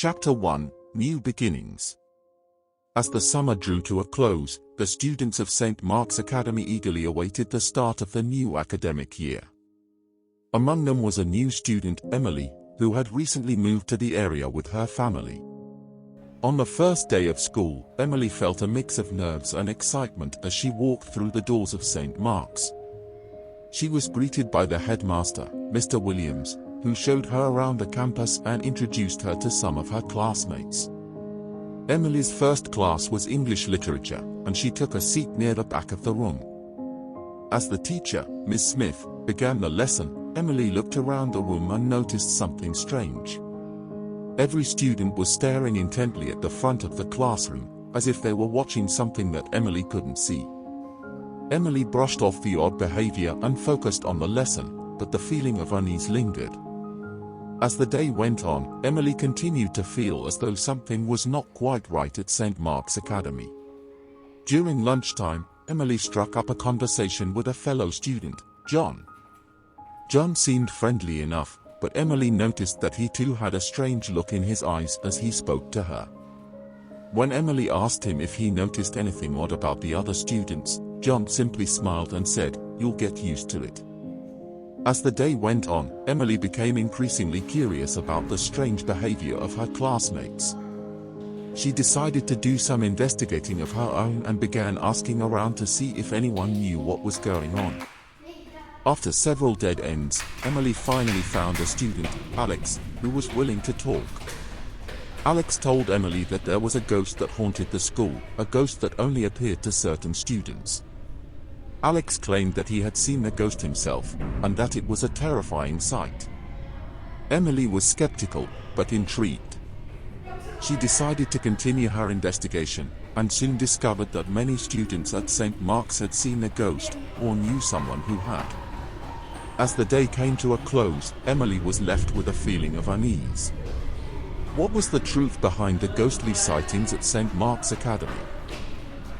Chapter 1, New Beginnings. As the summer drew to a close, the students of St. Mark's Academy eagerly awaited the start of the new academic year. Among them was a new student, Emily, who had recently moved to the area with her family. On the first day of school, Emily felt a mix of nerves and excitement as she walked through the doors of St. Mark's. She was greeted by the headmaster, Mr. Williams, who showed her around the campus and introduced her to some of her classmates. Emily's first class was English literature, and she took a seat near the back of the room. As the teacher, Miss Smith, began the lesson, Emily looked around the room and noticed something strange. Every student was staring intently at the front of the classroom, as if they were watching something that Emily couldn't see. Emily brushed off the odd behavior and focused on the lesson, but the feeling of unease lingered. As the day went on, Emily continued to feel as though something was not quite right at St. Mark's Academy. During lunchtime, Emily struck up a conversation with a fellow student, John. John seemed friendly enough, but Emily noticed that he too had a strange look in his eyes as he spoke to her. When Emily asked him if he noticed anything odd about the other students, John simply smiled and said, "You'll get used to it." As the day went on, Emily became increasingly curious about the strange behavior of her classmates. She decided to do some investigating of her own and began asking around to see if anyone knew what was going on. After several dead ends, Emily finally found a student, Alex, who was willing to talk. Alex told Emily that there was a ghost that haunted the school, a ghost that only appeared to certain students. Alex claimed that he had seen the ghost himself, and that it was a terrifying sight. Emily was skeptical, but intrigued. She decided to continue her investigation, and soon discovered that many students at St. Mark's had seen a ghost, or knew someone who had. As the day came to a close, Emily was left with a feeling of unease. What was the truth behind the ghostly sightings at St. Mark's Academy?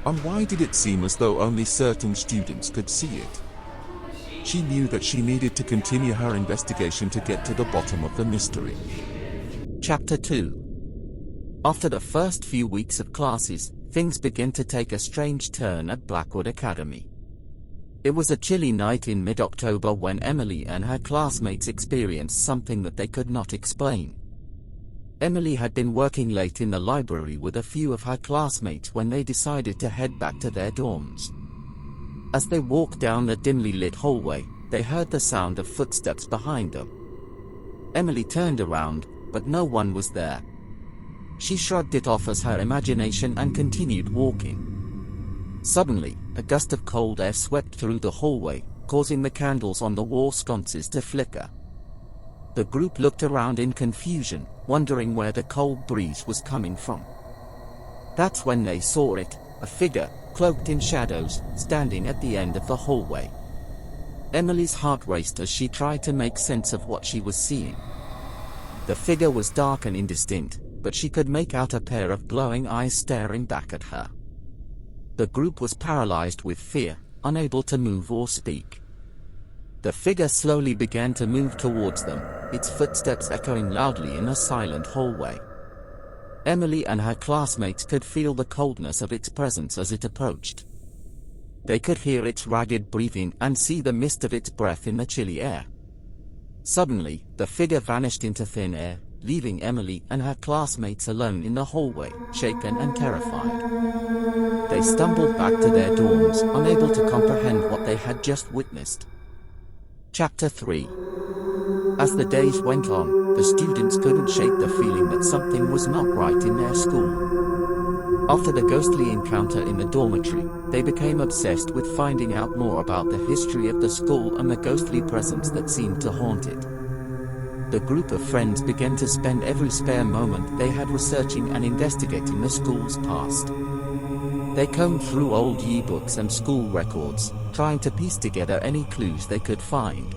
And why did it seem as though only certain students could see it? She knew that she needed to continue her investigation to get to the bottom of the mystery. Chapter 2. After the first few weeks of classes, things began to take a strange turn at Blackwood Academy. It was a chilly night in mid-October when Emily and her classmates experienced something that they could not explain. Emily had been working late in the library with a few of her classmates when they decided to head back to their dorms. As they walked down the dimly lit hallway, they heard the sound of footsteps behind them. Emily turned around, but no one was there. She shrugged it off as her imagination and continued walking. Suddenly, a gust of cold air swept through the hallway, causing the candles on the wall sconces to flicker. The group looked around in confusion, wondering where the cold breeze was coming from. That's when they saw it, a figure, cloaked in shadows, standing at the end of the hallway. Emily's heart raced as she tried to make sense of what she was seeing. The figure was dark and indistinct, but she could make out a pair of glowing eyes staring back at her. The group was paralyzed with fear, unable to move or speak. The figure slowly began to move towards them, its footsteps echoing loudly in a silent hallway. Emily and her classmates could feel the coldness of its presence as it approached. They could hear its ragged breathing and see the mist of its breath in the chilly air. Suddenly, the figure vanished into thin air, leaving Emily and her classmates alone in the hallway, shaken and terrified. They stumbled back to their dorms, unable to comprehend what they had just witnessed. Chapter 3. As the days went on, the students couldn't shake the feeling that something was not right in their school. After the ghostly encounter in the dormitory, they became obsessed with finding out more about the history of the school and the ghostly presence that seemed to haunt it. The group of friends began to spend every spare moment they had researching and investigating the school's past. They combed through old yearbooks and school records, trying to piece together any clues they could find.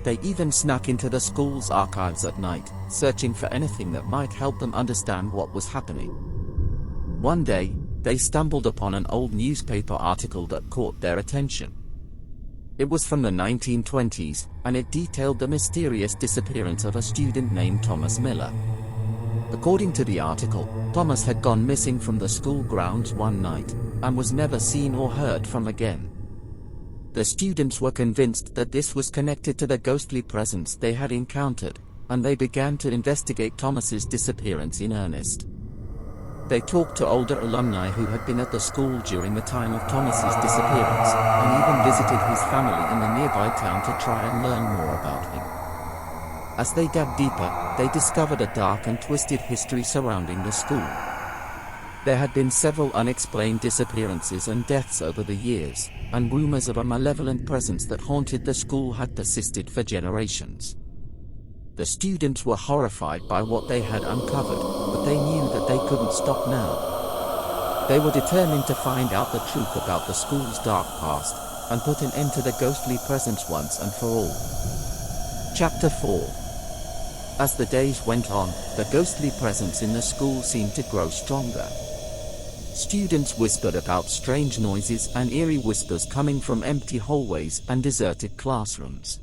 They even snuck into the school's archives at night, searching for anything that might help them understand what was happening. One day, they stumbled upon an old newspaper article that caught their attention. It was from the 1920s, and it detailed the mysterious disappearance of a student named Thomas Miller. According to the article, Thomas had gone missing from the school grounds one night, and was never seen or heard from again. The students were convinced that this was connected to the ghostly presence they had encountered, and they began to investigate Thomas's disappearance in earnest. They talked to older alumni who had been at the school during the time of Thomas's disappearance, and even visited his family in the nearby town to try and learn more about him. As they dug deeper, they discovered a dark and twisted history surrounding the school. There had been several unexplained disappearances and deaths over the years, and rumors of a malevolent presence that haunted the school had persisted for generations. The students were horrified by what they had uncovered, but they knew that they couldn't stop now. They were determined to find out the truth about the school's dark past, and put an end to the ghostly presence once and for all. Chapter 4. As the days went on, the ghostly presence in the school seemed to grow stronger. Students whispered about strange noises and eerie whispers coming from empty hallways and deserted classrooms.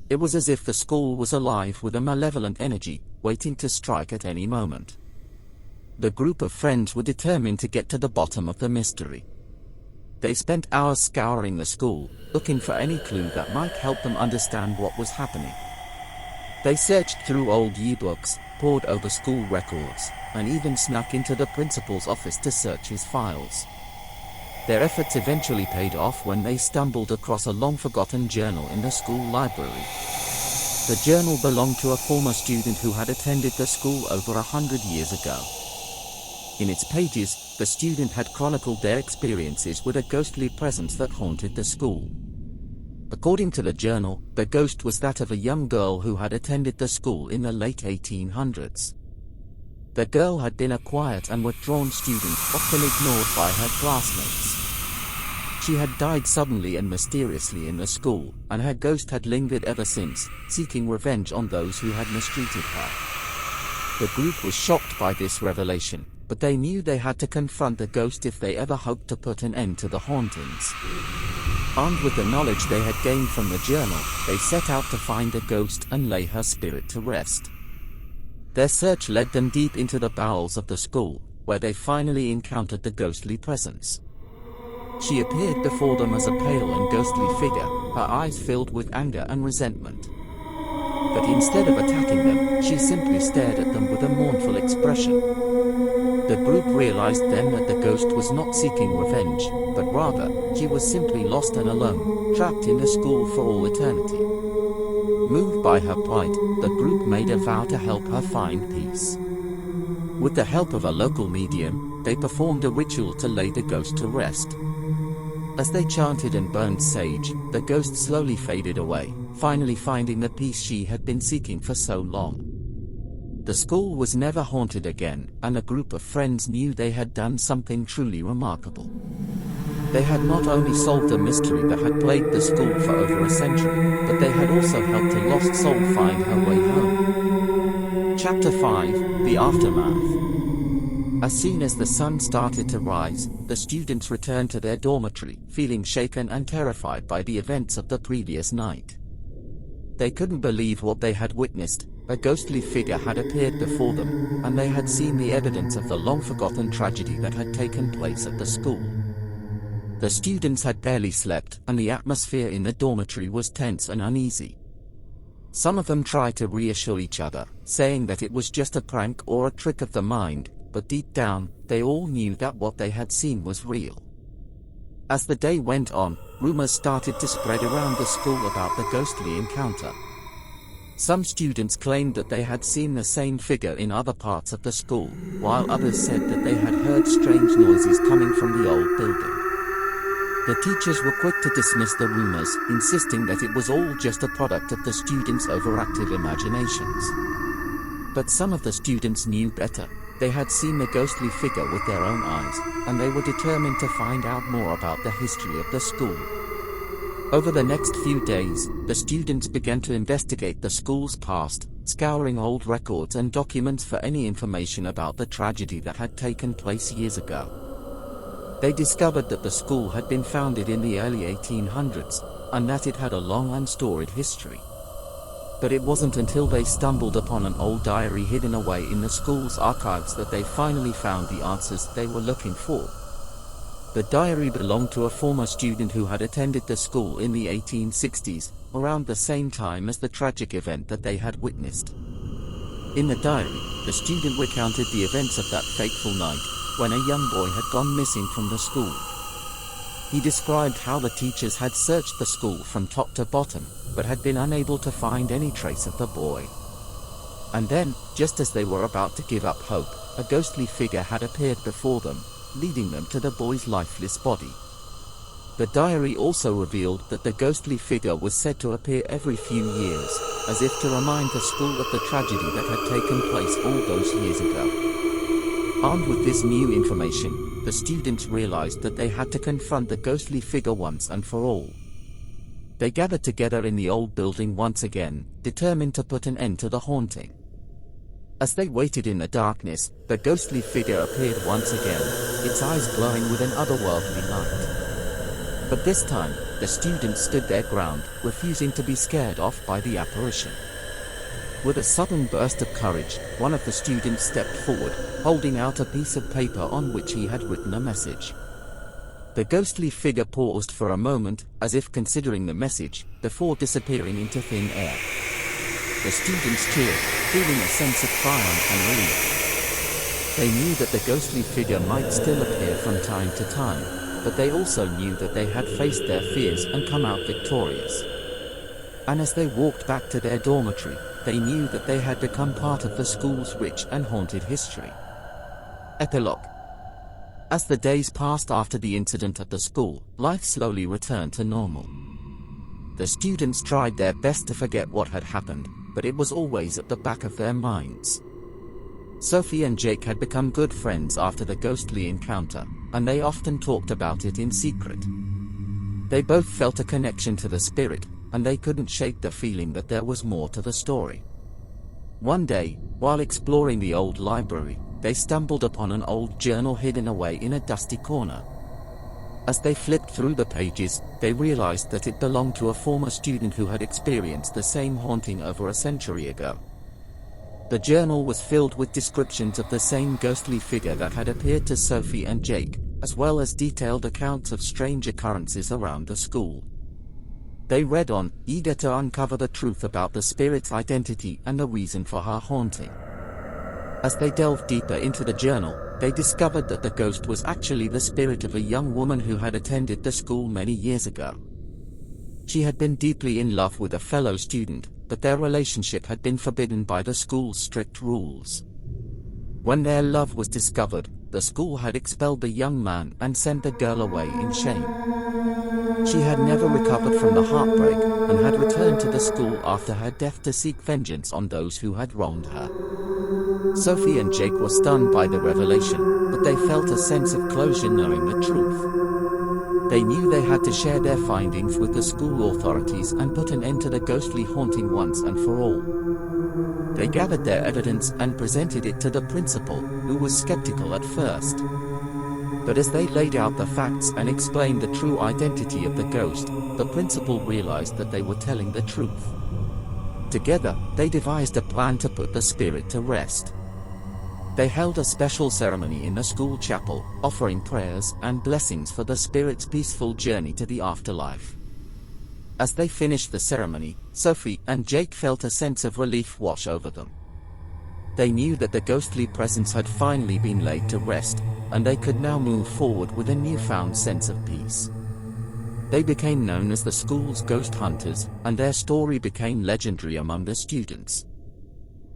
It was as if the school was alive with a malevolent energy, waiting to strike at any moment. The group of friends were determined to get to the bottom of the mystery. They spent hours scouring the school, looking for any clue that might help them understand what was happening. They searched through old yearbooks, pored over school records, and even snuck into the principal's office to search his files. Their efforts eventually paid off when they stumbled across a long-forgotten journal in the school library. The journal belonged to a former student who had attended the school over 100 years ago. In its pages, the student had chronicled their experiences with a ghostly presence that haunted the school. According to the journal, the ghost was that of a young girl who had attended the school in the late 1800s. The girl had been a quiet and withdrawn student, often ignored by her classmates. She had died suddenly and mysteriously in the school, and her ghost had lingered ever since, seeking revenge on those who had mistreated her. The group was shocked by this revelation, but they knew they had to confront the ghost if they ever hoped to put an end to the hauntings. Armed with the knowledge they had gained from the journal, they set out to find the ghost and lay her spirit to rest. Their search led them deep into the bowels of the school, where they finally encountered the ghostly presence. She appeared before them as a pale and ghostly figure, her eyes filled with anger and resentment. But instead of attacking them, she simply stared at them with a mournful expression. The group realized then that the ghost was not seeking revenge, but rather, she was simply lost and alone, trapped in the school for all eternity. Moved by her plight, the group made a vow to help her find peace. With the help of a local medium, they performed a ritual to lay the ghost to rest. As they chanted and burned sage, the ghost slowly faded away, finally finding the peace she had been seeking for so long. The school was never haunted again, and a group of friends knew they had done something truly remarkable. They had not only solved a mystery that had plagued the school for over a century, but they had also helped a lost soul find her way home. Chapter 5: The Aftermath. As soon as the sun started to rise, the students returned to their dormitory, feeling shaken and terrified by the events of the previous night. They couldn't believe what they had witnessed. A ghostly figure had appeared before them, and they had seen the evidence of the long-forgotten tragedy that had taken place at the school. The students had barely slept, and the atmosphere in the dormitory was tense and uneasy. Some of them tried to reassure each other, saying that it was just a prank or a trick of the mind, but deep down, they all knew that what they had seen was real. As the day went on, rumors started to spread around the school about the ghostly encounter. Some students claimed that they had seen the same figure in other parts of the school, while others said that they had heard strange noises coming from the old building. The teachers were quick to dismiss the rumors, insisting that it was all just a product of the students' overactive imaginations. But some of the students knew better. They had seen the ghostly figure with their own eyes, and they were determined to find out more about the history of the school. Over the next few days, the students began to investigate the school's past, scouring old records and documents for any information about the tragedy that had taken place years ago. They discovered that the school had been founded in the early 1800s, and that it had a long and storied history. But it wasn't until they stumbled upon an old diary hidden away in the school's archives that they finally found the answers they were looking for. The diary belonged to a former student who had attended the school in the 1860s, around the same time as the tragic event that they had witnessed. In the diary, the student recounted the events of that fateful night, when a young boy had gone missing from the school. He described how the teachers had searched the school from top to bottom, but had been unable to find any trace of the boy. And then, just as they were about to give up hope, a ghostly figure had appeared before them, leading them to the boy's lifeless body. The diary also revealed that the ghostly figure was said to appear every few years, as if to remind the school of the tragedy that had taken place all those years ago. Armed with this new information, the students realized that they had to confront the ghostly figure once and for all. They gathered together in the old building once again, determined to put an end to the haunting. As they waited in the darkness, the ghostly figure appeared once again, its eyes glowing with an otherworldly light. But this time, the students stood their ground, refusing to be scared off by the apparition. With a sudden burst of courage, one of the students stepped forward, holding out a piece of paper on which he had written a message. The ghostly figure paused for a moment, as if considering the message, before disappearing into thin air. The students cheered, feeling a sense of triumph and relief. They knew that the ghostly figure might still appear from time to time, but they also knew that they had faced their fears and come out victorious. And as they walked back to their dormitory, they knew that they had become part of the school's rich and haunted history. Epilogue. As the days passed after the incident at the school, life slowly returned to normal. The students tried their best to forget what had happened, but it was always at the back of their minds. Sophie and Jake had become good friends after the ghostly encounter, and they often talked about it in secret. They both felt a connection to the spirit, and they couldn't shake the feeling that there was more to the story. One day, while exploring the old library, they stumbled upon an old journal hidden away in a dusty corner. As they flipped through the pages, they realized that it belonged to a former student who had experienced the same haunting over a century ago. The journal was filled with descriptions of the same ghostly figure that had appeared to Sophie and Jake, as well as detailed accounts of strange occurrences around the school. They read on, eager to uncover the truth about the spirit's identity and the reason for her haunting. As they delved deeper into the journal, they discovered that the ghost was actually the spirit of a young woman who had attended the school many years ago. She had been deeply in love with a fellow student, but their relationship had been forbidden by the school's strict rules. When their love was discovered, the school had expelled the young man and sent the girl away in shame. She had never recovered from the heartbreak, and had returned to the school after her death to seek vengeance on those who had wronged her. Sophie and Jake were stunned by the revelation, but they felt a sense of closure knowing the truth. They knew they had to share their findings with the school authorities and put an end to the ghostly haunting once and for all. They gathered their evidence and presented it to the principal, who was skeptical at first. But as they laid out the facts and explained the true identity of the ghost, the principal realized that they were telling the truth. Together, they devised a plan to put the spirit to rest. They held a special ceremony in the school chapel, offering prayers and blessings for the spirit's peaceful journey to the afterlife. As they finished the ceremony, Sophie and Jake felt a sense of relief wash over them. They knew that the ghostly presence had finally been laid to rest, and they could now move forward with a newfound sense of peace. They became known as the school's ghost hunters, and their story became legendary among the students.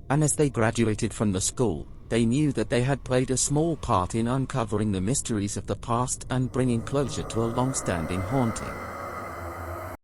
And as they graduated from the school, they knew that they had played a small part in uncovering the mysteries of the past and bringing closure to a long-standing haunting.